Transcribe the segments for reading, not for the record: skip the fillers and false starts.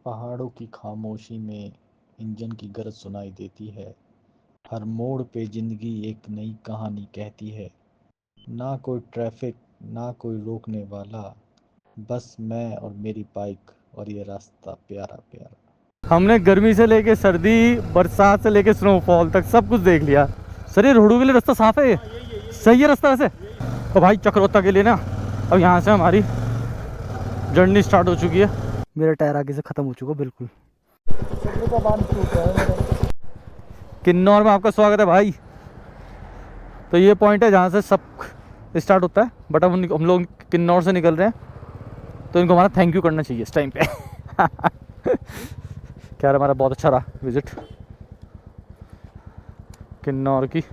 पहाड़ों की खामोशी में इंजन की गरज सुनाई देती है। हर मोड़ पे जिंदगी एक नई कहानी कहती है। ना कोई ट्रैफिक, ना कोई रोकने वाला, बस मैं और मेरी बाइक और ये रास्ता प्यारा प्यारा। हमने गर्मी से लेके सर्दी, बरसात से लेके स्नोफॉल तक सब कुछ देख लिया। सर ये रोडू के लिए रास्ता साफ है ये? सही है रास्ता वैसे? तो भाई चक्रोता के लिए ना अब यहाँ से हमारी जर्नी स्टार्ट हो चुकी है। मेरा टायर आगे से ख़त्म हो चुका बिल्कुल। किन्नौर में आपका स्वागत है भाई। तो ये पॉइंट है जहाँ से सब स्टार्ट होता है, बट अब हम लोग किन्नौर से निकल रहे हैं तो इनको हमारा थैंक यू करना चाहिए इस टाइम पे। क्या हमारा बहुत अच्छा रहा विजिट किन्नौर की।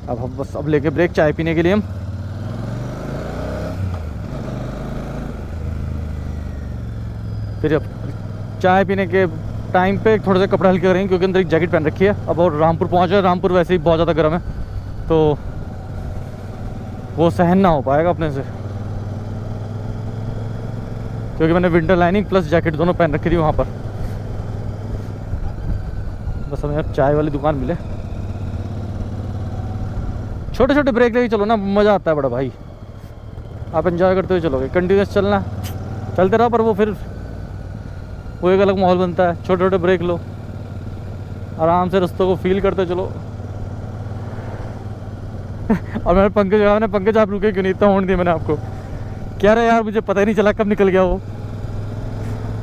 अब हम बस अब लेके ब्रेक चाय पीने के लिए हम। फिर अब चाय पीने के टाइम पे थोड़े से कपड़े हल्के करेंगे क्योंकि अंदर एक जैकेट पहन रखी है। अब और रामपुर पहुँचे, रामपुर वैसे ही बहुत ज़्यादा गर्म है तो वो सहन ना हो पाएगा अपने से, क्योंकि मैंने विंटर लाइनिंग प्लस जैकेट दोनों पहन रखी थी वहाँ पर। बस हमें अब चाय वाली दुकान मिले। छोटे छोटे ब्रेक लेके चलो ना, मज़ा आता है बड़ा भाई। आप एंजॉय करते हुए चलोगे, कंटिन्यूस चलना, चलते रहो, पर वो फिर वो एक अलग माहौल बनता है। छोटे छोटे ब्रेक लो, आराम से रास्तों को फील करते चलो। और मैंने पंकज आप रुके क्यों नहीं, इतना हॉर्न दिया मैंने आपको। कह रहे यार मुझे पता ही नहीं चला कब निकल गया वो।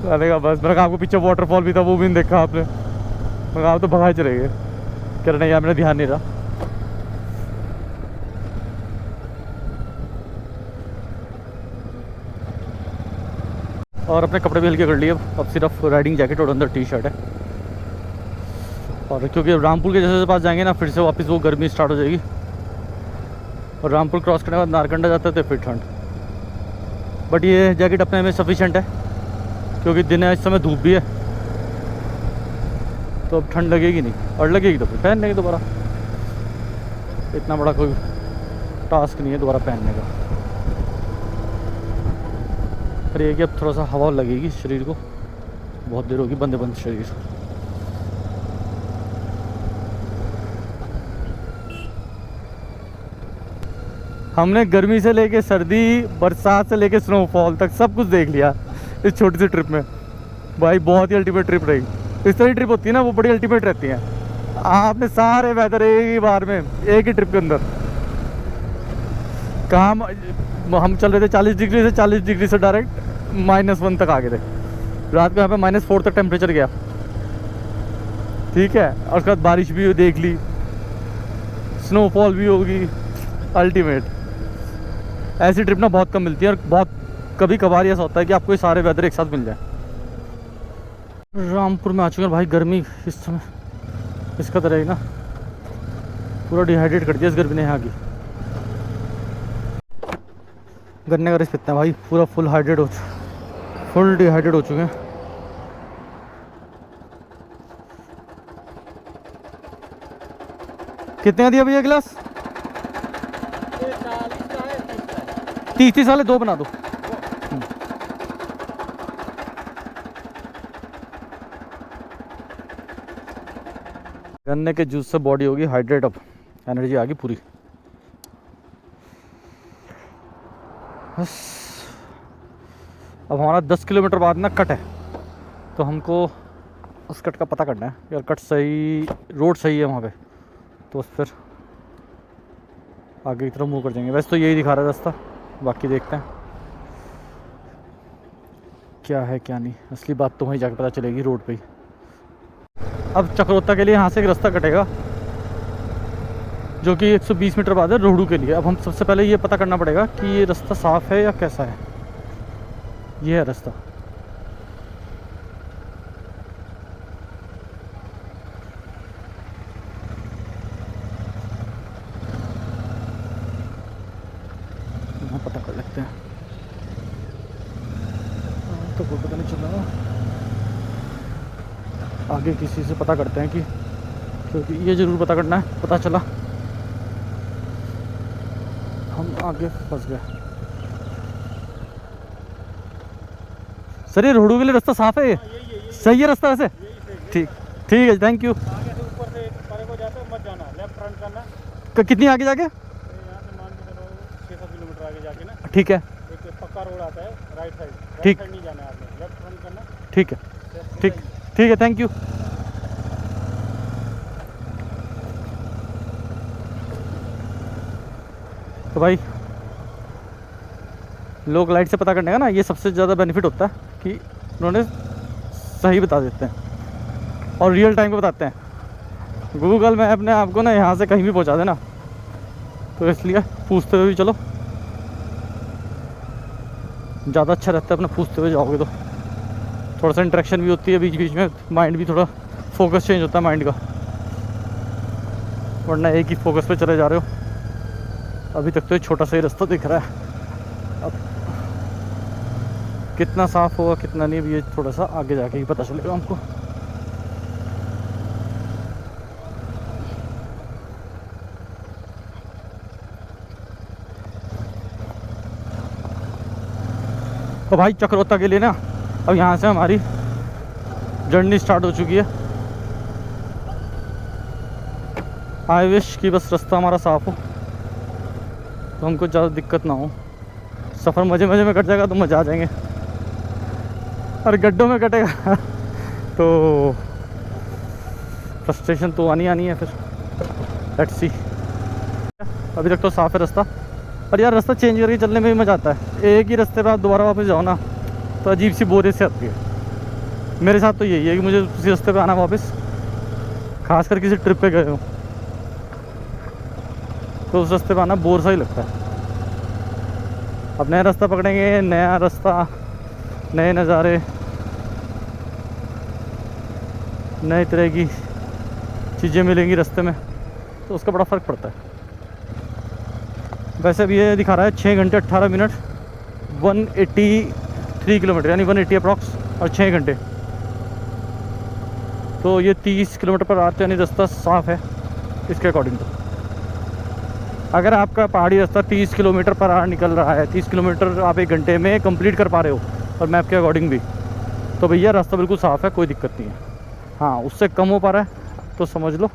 अरे बस मैंने कहा आपको पीछे वाटरफॉल भी था वो भी नहीं देखा आपने। मैं कहा आप तो भगाए चले गए। कह रहे नहीं यार मेरा ध्यान नहीं रहा। और अपने कपड़े भी हल्के कर लिए। अब सिर्फ राइडिंग जैकेट और अंदर टी शर्ट है। और क्योंकि रामपुर के जैसे पास जाएंगे ना फिर से वापस वो गर्मी स्टार्ट हो जाएगी। और रामपुर क्रॉस करने के बाद नारकंडा जाते थे फिर ठंड। बट ये जैकेट अपने में सफिशेंट है क्योंकि दिन है, इस समय धूप भी है तो अब ठंड लगेगी नहीं, और लगेगी तो फिर पहन लेंगे दोबारा। इतना बड़ा कोई टास्क नहीं है दोबारा पहनने का। पर ये कि अब थोड़ा सा हवा लगेगी शरीर को, बहुत देर होगी बंदे बंद शरीर। हमने गर्मी से लेके सर्दी, बरसात से लेके स्नोफॉल तक सब कुछ देख लिया इस छोटी सी ट्रिप में। भाई बहुत ही अल्टीमेट ट्रिप रही। इस तरह की ट्रिप होती है ना वो बड़ी अल्टीमेट रहती हैं। आपने सारे वेदर एक ही बार में एक ही ट्रिप के अंदर। कहाँ हम चल रहे थे 40 डिग्री से, 40 डिग्री से डायरेक्ट -1 तक आ गए थे। रात को यहाँ पे -4 तक टेम्परेचर गया, ठीक है। और उसके बाद बारिश भी देख ली, स्नोफॉल भी होगी, अल्टीमेट। ऐसी ट्रिप ना बहुत कम मिलती है और बहुत कभी कभार ऐसा होता है कि आपको ये सारे वेदर एक साथ मिल जाए। रामपुर में आ चुके हैं भाई। गर्मी इस समय इसका तरह ही ना पूरा डिहाइड्रेट कर दिया इस गर्मी ने यहाँ की। गन्ने का रस पीते हैं भाई, पूरा फुल डिहाइड्रेट हो चुके हैं। कितने का दिया भैया गिलास? 30 वाले 2 बना दो। गन्ने के जूस से बॉडी होगी हाइड्रेट, अब एनर्जी आ गई पूरी। बस अब हमारा 10 किलोमीटर बाद ना कट है, तो हमको उस कट का पता करना है यार। कट सही, रोड सही है वहाँ पे, तो बस फिर आगे की तरफ मूव कर जाएंगे। वैसे तो यही दिखा रहा है रास्ता, बाकी देखते हैं क्या है क्या नहीं। असली बात तो वहीं जाकर पता चलेगी रोड पे ही। अब चक्रोता के लिए यहाँ से एक रास्ता कटेगा जो कि 120 मीटर बाद है रोहड़ू के लिए। अब हम सबसे पहले ये पता करना पड़ेगा कि ये रास्ता साफ़ है या कैसा है। ये है रास्ता। यहाँ पता कर लेते हैं। तो कोई पता नहीं चल रहा, आगे किसी से पता करते हैं कि क्योंकि ये ज़रूर पता करना है। पता चला हम आगे फंस गए। सर ये रोडू के लिए रास्ता साफ है ये? सही है रास्ता वैसे? ठीक, ठीक है, थैंक यू। आगे से ऊपर से परे को जाते मत जाना, लेफ्ट टर्न करना। कितनी आगे जाके? यहाँ से मान के चलो 600 किलोमीटर आगे जाके ना ठीक है, एक पक्का रोड आता है राइट साइड, ठीक। राइट साइड नहीं जाना है आपने, लेफ्ट टर्न करना। ठीक है, ठीक, ठीक है, थैंक यू। तो भाई लोग लाइट से पता करने का ना ये सबसे ज़्यादा बेनिफिट होता है कि उन्होंने सही बता देते हैं और रियल टाइम पे बताते हैं। गूगल मैप ने आपको ना यहाँ से कहीं भी पहुँचा देना, तो इसलिए पूछते हुए भी चलो, ज़्यादा अच्छा रहता है अपना पूछते हुए जाओगे तो थोड़ा सा इंटरेक्शन भी होती है बीच बीच में, माइंड भी थोड़ा फोकस चेंज होता है माइंड का, वरना एक ही फोकस पे चले जा रहे हो। अभी तक तो ये छोटा सा ही रास्ता दिख रहा है, अब कितना साफ़ होगा कितना नहीं अभी ये थोड़ा सा आगे जाके ही पता चलेगा हमको। तो भाई चक्रोता के लिए ना अब यहाँ से हमारी जर्नी स्टार्ट हो चुकी है। आई विश कि बस रास्ता हमारा साफ़ हो तो हमको ज़्यादा दिक्कत ना हो, सफ़र मज़े मज़े में कट जाएगा तो मज़ा आ जाएंगे, और गड्ढों में कटेगा तो फ्रस्ट्रेशन तो आनी आनी है फिर। Let's see. अभी तक तो साफ़ है रास्ता, और यार रास्ता चेंज करके चलने में भी मज़ा आता है। एक ही रास्ते पे आप दोबारा वापस जाओ ना तो अजीब सी बोरियत से आती है। मेरे साथ तो यही है कि मुझे उसी रास्ते पे आना वापस, खासकर किसी ट्रिप पे गए हो तो उस रास्ते पे आना बोर सा ही लगता है। अब नया रास्ता पकड़ेंगे, नया रास्ता, नए नज़ारे, नए तरह की चीज़ें मिलेंगी रास्ते में, तो उसका बड़ा फ़र्क पड़ता है। वैसे भी ये दिखा रहा है 6 घंटे 18 मिनट 183 किलोमीटर, यानी 180 अप्रॉक्स, और 6 घंटे, तो ये 30 किलोमीटर पर आते, यानी रास्ता साफ़ है इसके अकॉर्डिंग। तो अगर आपका पहाड़ी रास्ता 30 किलोमीटर पर आवर निकल रहा है, 30 किलोमीटर आप 1 घंटे में कंप्लीट कर पा रहे हो और मैप के अकॉर्डिंग भी, तो भैया रास्ता बिल्कुल साफ़ है, कोई दिक्कत नहीं है। हाँ, उससे कम हो पा रहा है तो समझ लो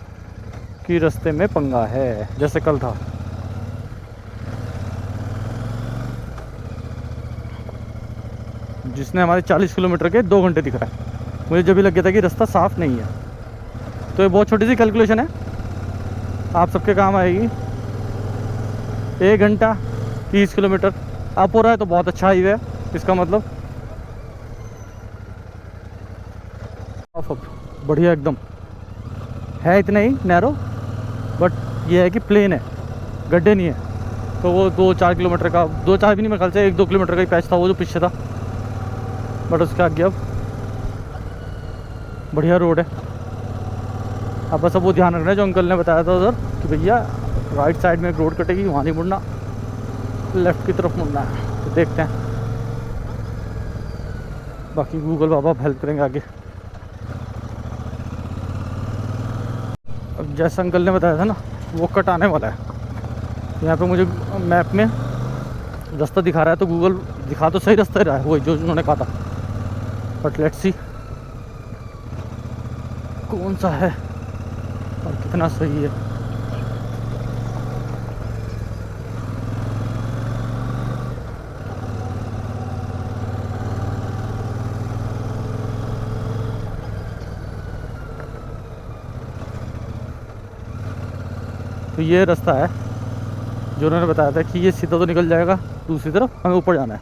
कि रास्ते में पंगा है, जैसे कल था। जिसने हमारे 40 किलोमीटर के 2 घंटे दिख रहा है, मुझे जब भी लग गया था कि रास्ता साफ़ नहीं है। तो ये बहुत छोटी सी कैलकुलेशन है, आप सबके काम आएगी। 1 घंटा 30 किलोमीटर अप हो रहा है तो बहुत अच्छा हाईवे है, इसका मतलब बढ़िया एकदम है। इतना ही नैरो, बट ये है कि प्लेन है, गड्ढे नहीं है। तो वो 2-4 किलोमीटर का, 2-4 भी नहीं, मेरे ख्याल से 1-2 किलोमीटर का ही पैच था वो जो पीछे था, बट उसके आगे अब बढ़िया रोड है। अब बस अब वो ध्यान रखना है जो अंकल ने बताया था उधर कि भैया राइट साइड में एक रोड कटेगी, वहाँ नहीं मुड़ना, लेफ़्ट की तरफ मुड़ना है। तो देखते हैं, बाकी गूगल बाबा हेल्प करेंगे आगे। अब जैसा अंकल ने बताया था ना, वो कट आने वाला है। यहाँ पे मुझे मैप में रास्ता दिखा रहा है, तो गूगल दिखा तो सही रास्ता ही रहा है, वही जो उन्होंने कहा था, बट लेट्स सी कौन सा है और कितना सही है। तो ये रास्ता है जो उन्होंने बताया था कि ये सीधा तो निकल जाएगा दूसरी तरफ, हमें ऊपर जाना है।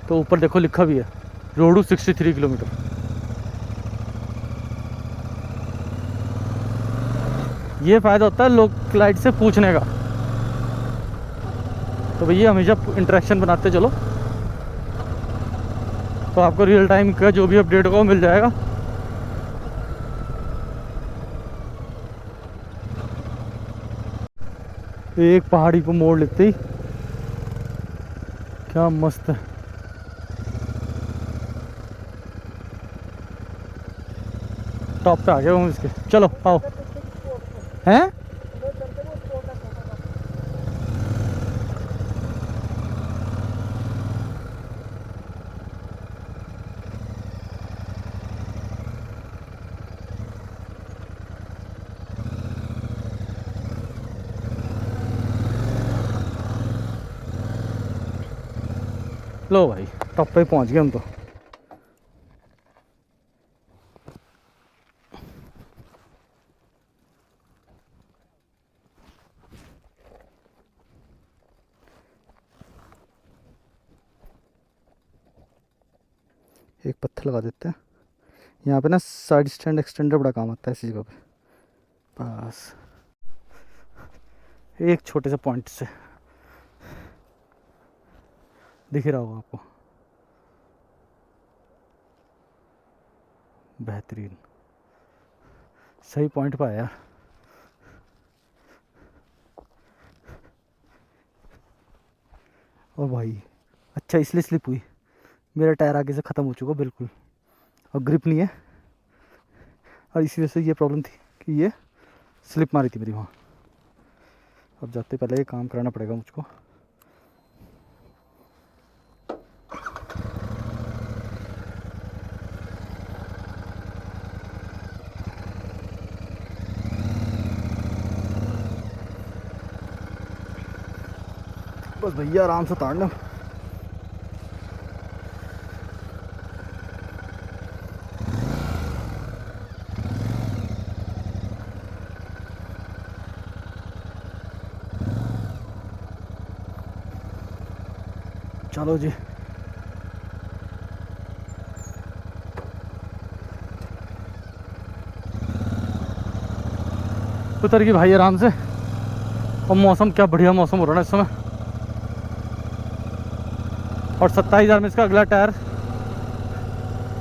तो ऊपर देखो लिखा भी है रोडू 63 किलोमीटर। ये फ़ायदा होता है लोग लाइट से पूछने का। तो भैया हमेशा इंटरेक्शन बनाते चलो, तो आपको रियल टाइम का जो भी अपडेट होगा वो मिल जाएगा। एक पहाड़ी को मोड़ लेते ही क्या मस्त है। टॉप पे आ गए हम इसके, चलो आओ। हैं? लो भाई, टॉप पे पहुंच गए हम तो। एक पत्थर लगा देते हैं यहाँ पे ना, साइड स्टैंड एक्सटेंडर बड़ा काम आता है इसी जगह पे। बस एक छोटे से पॉइंट से दिख रहा होगा आपको, बेहतरीन सही पॉइंट पे आया। और भाई अच्छा इसलिए स्लिप हुई, मेरा टायर आगे से ख़त्म हो चुका बिल्कुल, और ग्रिप नहीं है, और इसी वजह से ये प्रॉब्लम थी कि ये स्लिप मारी थी मेरी वहाँ। अब जाते पहले ये काम कराना पड़ेगा मुझको। बस भैया आराम से उतारना। चलो जी, उतर गई भाई आराम से। और मौसम क्या बढ़िया मौसम हो रहा है इस समय। और 27,000 में इसका अगला टायर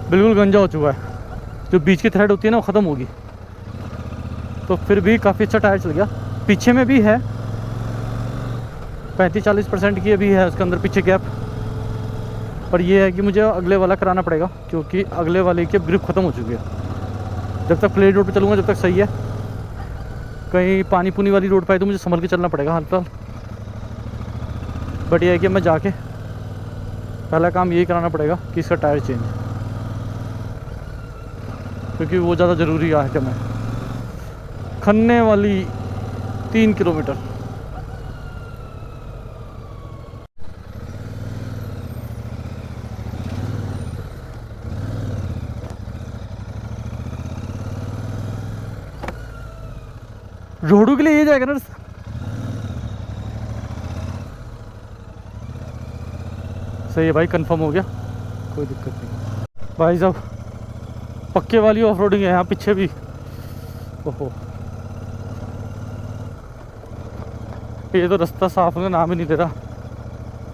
बिल्कुल गंजा हो चुका है, जो बीच की थ्रेड होती है ना वो ख़त्म होगी। तो फिर भी काफ़ी अच्छा टायर चल गया। पीछे में भी है 35-40% की अभी है उसके अंदर पीछे गैप। पर ये है कि मुझे अगले वाला कराना पड़ेगा, क्योंकि अगले वाले की अब ग्रिप ख़त्म हो चुकी है। जब तक प्लेन रोड पे चलूँगा जब तक सही है, कहीं पानी पुनी वाली रोड पे तो मुझे संभल के चलना पड़ेगा हाल फिलहाल। बट ये है कि मैं जाके पहला काम यही कराना पड़ेगा कि इसका टायर चेंज, क्योंकि वो ज़्यादा ज़रूरी है कि मैं खन्ने वाली 3 किलोमीटर। रोडू के लिए ये जाएगा ना रास्ता। सही है भाई, कंफर्म हो गया, कोई दिक्कत नहीं भाई साहब। पक्के वाली ऑफ रोडिंग है यहाँ पीछे भी। ओहो, ये तो रास्ता साफ होने का नाम ही नहीं दे रहा,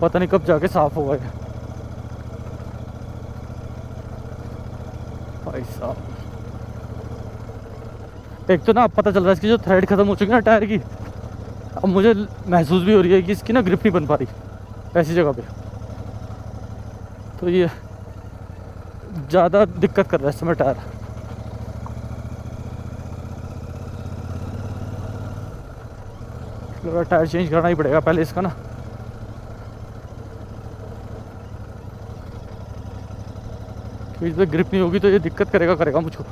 पता नहीं कब जाके साफ होगा ये भाई साहब। एक तो ना अब पता चल रहा है इसकी जो थ्रेड खत्म हो चुकी है ना टायर की, अब मुझे महसूस भी हो रही है कि इसकी ना ग्रिप नहीं बन पा रही ऐसी जगह पे। तो ये ज़्यादा दिक्कत कर रहा है इस समय टायर। लगा टायर चेंज करना ही पड़ेगा पहले इसका ना, क्योंकि इस पर ग्रिप नहीं होगी तो ये दिक्कत करेगा मुझको,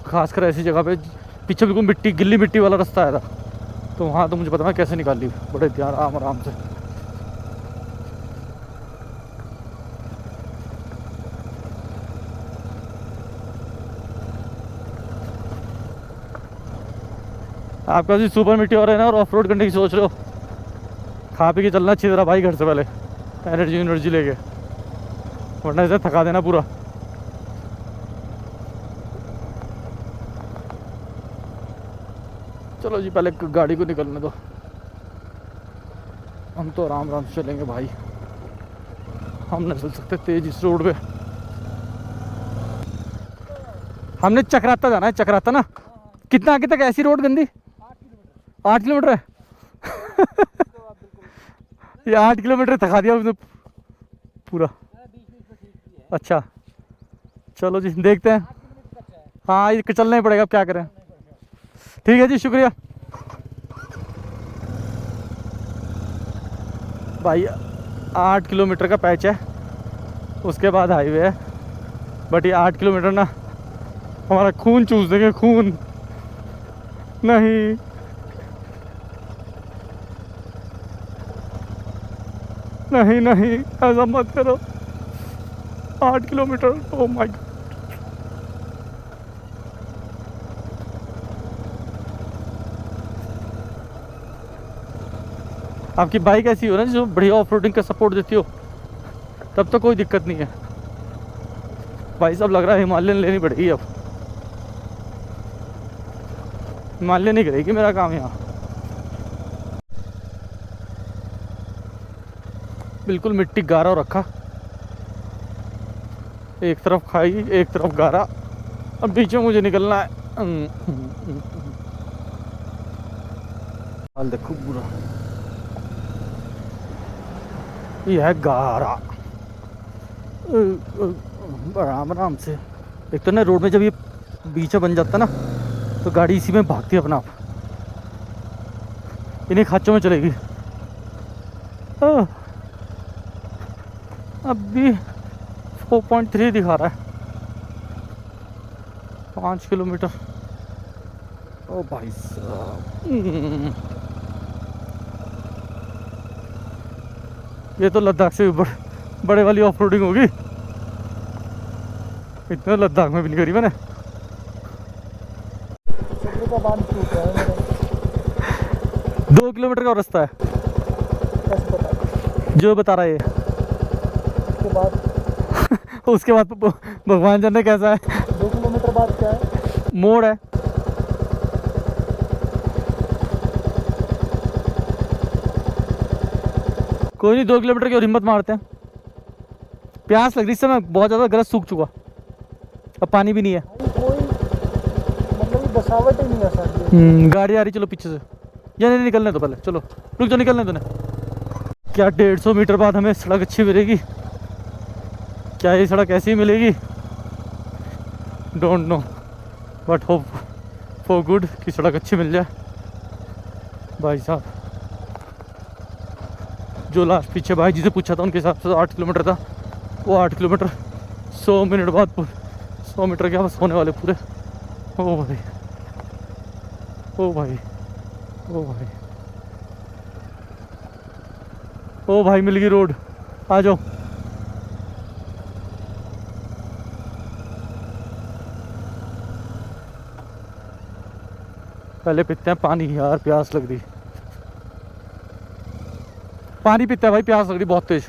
खासकर ऐसी जगह पे। पीछे बिल्कुल मिट्टी, गिल्ली मिट्टी वाला रास्ता आया था, तो वहाँ तो मुझे पता मैं कैसे निकाल ली, बड़े ध्यान आराम से। आपका जी सुपर मिट्टी हो रहा है ना, और ऑफ रोड करने की सोच रहे हो, खा पी के चलना अच्छी तरह भाई घर से पहले, एनर्जी लेके, वरना इसे थका देना पूरा। चलो जी पहले गाड़ी को निकलने दो, हम तो आराम से चलेंगे भाई, हम नहीं चल सकते तेज इस रोड पे। हमने चक्राता जाना है, चक्राता ना। कितना आगे तक ऐसी रोड गंदी? 8 किलोमीटर है। ये 8 किलोमीटर थका दिया उसने पूरा। अच्छा चलो जी देखते हैं। हाँ ये चलना ही पड़ेगा, क्या करें। ठीक है जी, शुक्रिया भाई। 8 किलोमीटर का पैच है, उसके बाद हाईवे है। बट ये 8 किलोमीटर ना हमारा खून चूस देंगे, खून। नहीं, नहीं नहीं, ऐसा मत करो। 8 किलोमीटर, ओ माय गॉड। आपकी बाइक ऐसी हो ना जो बढ़िया ऑफ रोडिंग का सपोर्ट देती हो, तब तो कोई दिक्कत नहीं है। भाई साहब लग रहा है हिमालयन लेनी पड़ेगी अब। हिमालयन नहीं करेगी मेरा काम यहाँ। बिल्कुल मिट्टी गारा हो रखा, एक तरफ खाई एक तरफ गारा। अब बीच में मुझे निकलना है। हाल देखो पूरा, ये है गारा। आराम आराम से। एक तो ना रोड में जब ये बीच में बन जाता ना तो गाड़ी इसी में भागती है अपना आप, इन्हीं खाचों में चलेगी। अब भी 4.3 दिखा रहा है, 5 किलोमीटर। ओ भाई साहब, ये तो लद्दाख से भी बड़े वाली ऑफ रोडिंग होगी। इतना लद्दाख में भी नहीं करी मैंने। का बांध टूट रहा है मेरा। 2 किलोमीटर का रास्ता है, कैसे पता? जो बता रहा है ये। उसके बाद उसके बाद भगवान जाने कैसा है। 2 किलोमीटर बाद क्या है? मोड़ है। कोई नहीं, 2 किलोमीटर की और हिम्मत मारते हैं। प्यास लग रही, इस समय बहुत ज़्यादा गरज सूख चुका, अब पानी भी नहीं है। कोई मतलब बसावट ही नहीं है सर। गाड़ी आ रही, चलो पीछे से। या नहीं, निकलने दो पहले, चलो रुक जाओ, निकलने दो ना। क्या 150 मीटर बाद हमें सड़क अच्छी मिलेगी? क्या ये सड़क ऐसी मिलेगी? Don't know, but hope for good कि सड़क अच्छी मिल जाए। भाई साहब, जो लास्ट पीछे भाई जी से पूछा था उनके हिसाब से 8 किलोमीटर था, वो 8 किलोमीटर 100 मिनट बाद 100 मीटर के बस होने वाले पूरे। ओ भाई, ओ भाई, ओ भाई, ओ भाई, मिल गई रोड, आ जाओ। पहले पीते हैं पानी यार, प्यास लग रही। पानी पीते हैं भाई, प्यास लग रही बहुत तेज।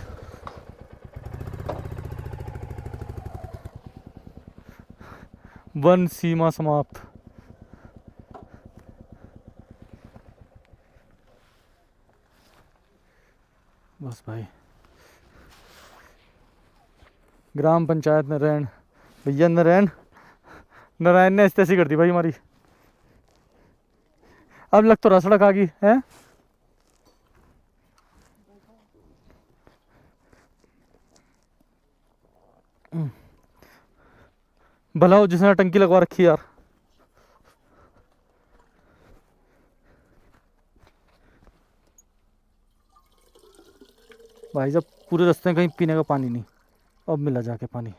वन सीमा समाप्त। बस भाई, ग्राम पंचायत नारायण, भैया नारायण, नारायण ने ऐसी कर दी भाई हमारी। अब लग तो रहा सड़क आ गई है। भला हो जिसने टंकी लगवा रखी यार। भाई जब पूरे रास्ते में कहीं पीने का पानी नहीं, अब मिला जाके पानी।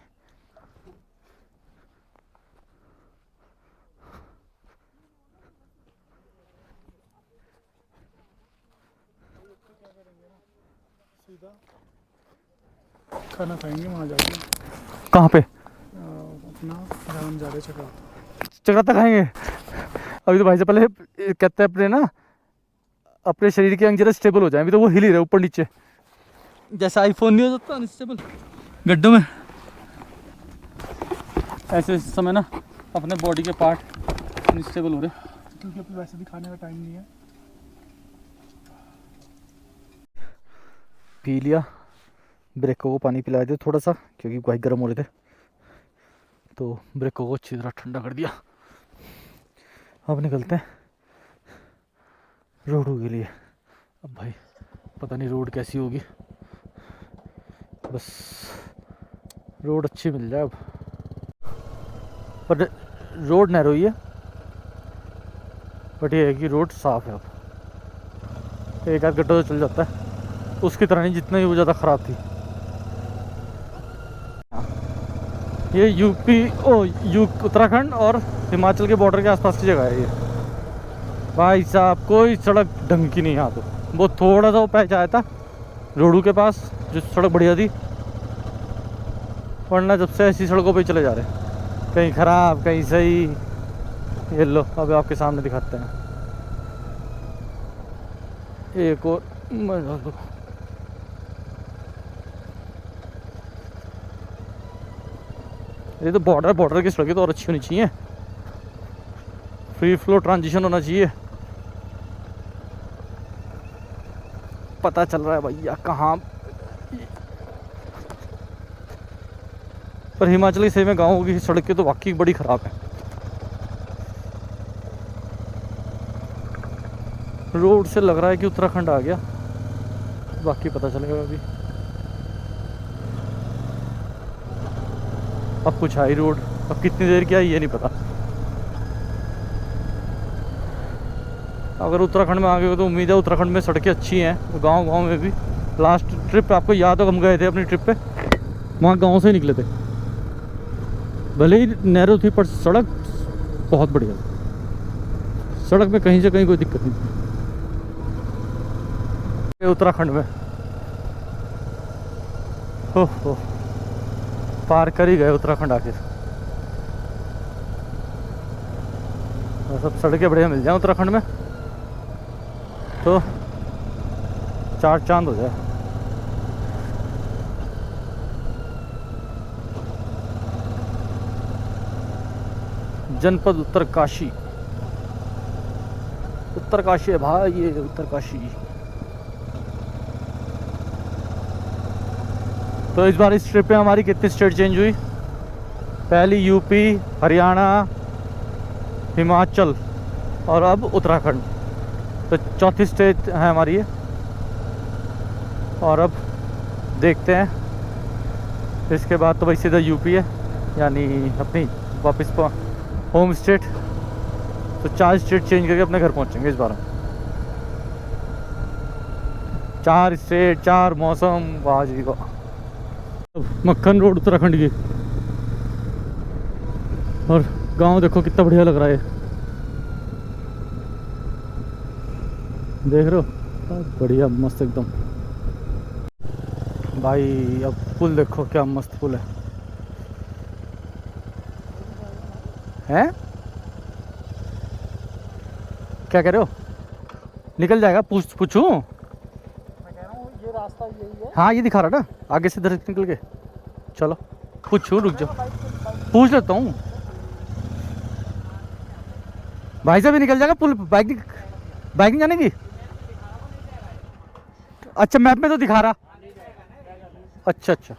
सीधा खाना खाएंगे वहाँ जाके। कहाँ पे? अपना रावण जा रहे चक्कर चक्राता खाएंगे। अभी तो भाई से पहले कहते हैं अपने ना, अपने शरीर के अंग जरा स्टेबल हो जाए। अभी तो वो हिल ही रहे ऊपर नीचे, जैसा आईफोन नहीं हो जाता अनस्टेबल गड्ढों में, ऐसे इस समय ना अपने बॉडी के पार्ट अनस्टेबल हो रहे। क्योंकि अभी वैसे भी खाने का टाइम नहीं है। पी लिया, ब्रेकों को पानी पिला दिया थोड़ा सा, क्योंकि भाई गर्म हो रहे थे, तो ब्रेकों को अच्छी तरह ठंडा कर दिया। अब निकलते हैं रोडों के लिए। अब भाई पता नहीं रोड कैसी होगी, बस रोड अच्छी मिल जाए अब। पर रोड नैरो ही है, बट ये है कि रोड साफ़ है अब। एक आध गड्ढा तो चल जाता है, उसकी तरह नहीं जितना ही वो ज़्यादा ख़राब थी। ये उत्तराखंड और हिमाचल के बॉर्डर के आसपास की जगह है ये। भाई साहब कोई सड़क ढंग की नहीं, यहाँ तो वो थोड़ा सा वो पैच आया था रोडू के पास, जो सड़क बढ़िया थी, वरना जब से ऐसी सड़कों पे चले जा रहे हैं, कहीं ख़राब कहीं सही। ये लो अब आपके सामने दिखाते हैं एक और ये तो बॉर्डर की सड़कें तो और अच्छी होनी चाहिए, फ्री फ्लो ट्रांजिशन होना चाहिए। पता चल रहा है भैया कहाँ, पर हिमाचल की सही में गाँव की सड़कें तो वाकई बड़ी ख़राब है। रोड से लग रहा है कि उत्तराखंड आ गया, बाकी पता चलेगा अभी। अब कुछ आई रोड, अब कितनी देर की आई ये नहीं पता। अगर उत्तराखंड में आ गए हो तो उम्मीद है उत्तराखंड में सड़कें अच्छी हैं, गांव में भी। लास्ट ट्रिप आपको याद हो, हम गए थे अपनी ट्रिप पे, वहाँ गांव से ही निकले थे। भले ही नैरो थी पर सड़क बहुत बढ़िया थी, सड़क में कहीं से कहीं कोई दिक्कत नहीं थी उत्तराखंड में। हो पार कर ही गए उत्तराखंड आखिर। और सब सड़कें बढ़िया मिल जाए उत्तराखंड में तो चार चांद हो जाए। जनपद उत्तरकाशी है भाई, ये उत्तरकाशी। तो इस बार इस ट्रिप पे हमारी कितनी स्टेट चेंज हुई? पहली यूपी, हरियाणा, हिमाचल और अब उत्तराखंड, तो चौथी स्टेट है हमारी ये। और अब देखते हैं इसके बाद तो भाई सीधा यूपी है, यानी अपनी वापस होम स्टेट। तो 4 स्टेट चेंज करके अपने घर पहुंचेंगे इस बार हम। 4 स्टेट 4 मौसम, वाह जी वाह। मक्खन रोड उत्तराखंड की, और गांव देखो कितना बढ़िया लग रहा है, देख रहे हो, बहुत बढ़िया मस्त एकदम भाई। अब पुल देखो क्या मस्त पुल है? क्या कह रहे हो? निकल जाएगा? पूछूं? मैं कह रहा हूँ ये रास्ता यही है। हाँ ये दिखा रहा ना आगे से, इधर निकल के चलो। पूछूं, रुक जाओ पूछ लेता हूँ। भाई साहब निकल जाएगा पुल, बाइक नहीं जाने की? अच्छा मैप में तो दिखा रहा। अच्छा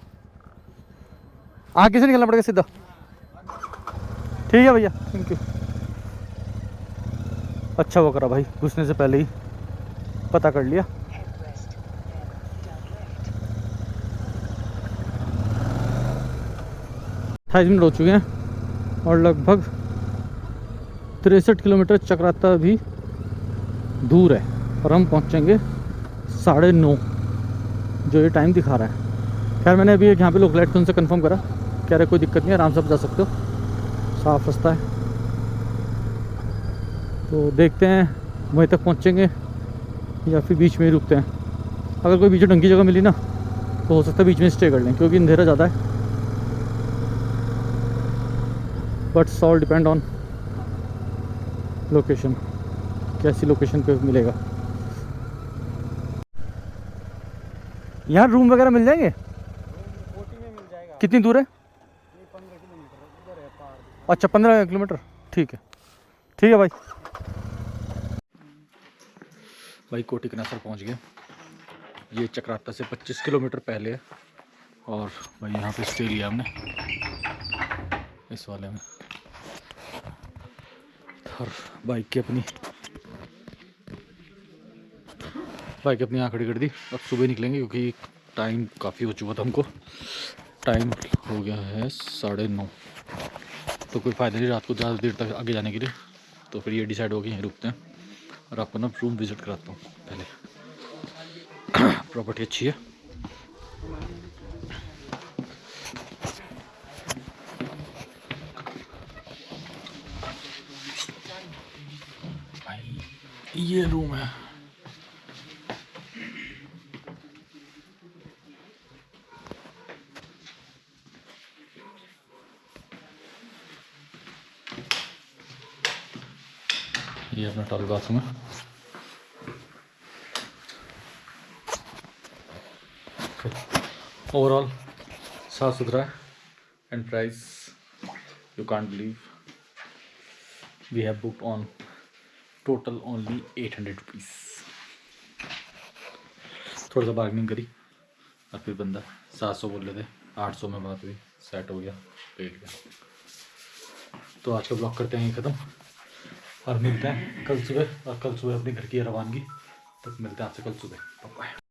आगे से निकलना पड़ेगा सीधा। ठीक है भैया, थैंक यू। अच्छा वो करा भाई, घुसने से पहले ही पता कर लिया। अट्ठाईस मिनट हो चुके हैं और लगभग 63 किलोमीटर चक्राता भी दूर है, और हम पहुंचेंगे 9:30 जो ये टाइम दिखा रहा है। खैर मैंने अभी यहाँ पे लोकलाइट से उनसे कंफर्म करा, कह रहे कोई दिक्कत नहीं है, आराम से आप जा सकते हो, साफ रास्ता है। तो देखते हैं वहीं तक पहुँचेंगे या फिर बीच में ही रुकते हैं। अगर कोई बीच में ढंगी जगह मिली ना तो हो सकता है बीच में स्टे कर लें, क्योंकि अंधेरा ज़्यादा है। But all depend on location, कैसी लोकेशन पे मिलेगा। यहाँ रूम वगैरह मिल जाएंगे? कोटी में मिल जाएगा। कितनी दूर है? ये 15 किलोमीटर उधर है पार। अच्छा 15 किलोमीटर, ठीक है भाई। भाई कोटी कनासर पहुँच गए, ये चक्राता से 25 किलोमीटर पहले है। और भाई यहाँ पे स्टे लिया हमने इस वाले में, और बाइक की अपनी यहाँ खड़ी कर दी। अब सुबह निकलेंगे क्योंकि टाइम काफ़ी हो चुका था हमको, टाइम हो गया है 9:30। तो कोई फ़ायदा नहीं रात को ज़्यादा देर तक आगे जाने के लिए, तो फिर ये डिसाइड हो गया यहीं रुकते हैं। और आपको ना रूम विजिट कराता हूँ पहले। प्रॉपर्टी अच्छी है। भाई ये रूम है। ये अपना टॉयलेट बाथरूम है। ओवरऑल साफ सुथरा है। And price you can't believe, we have booked on total only 800 rupees. थोड़ा सा बार्गेनिंग करी और फिर बंदा 700 बोल रहे थे, 800 में बात हुई, सेट हो गया, पेट गया। तो आज का ब्लॉग करते हैं ये ख़त्म और मिलते हैं कल सुबह। और कल सुबह अपने घर की रवानगी तक मिलते हैं आपसे कल सुबह। बाय।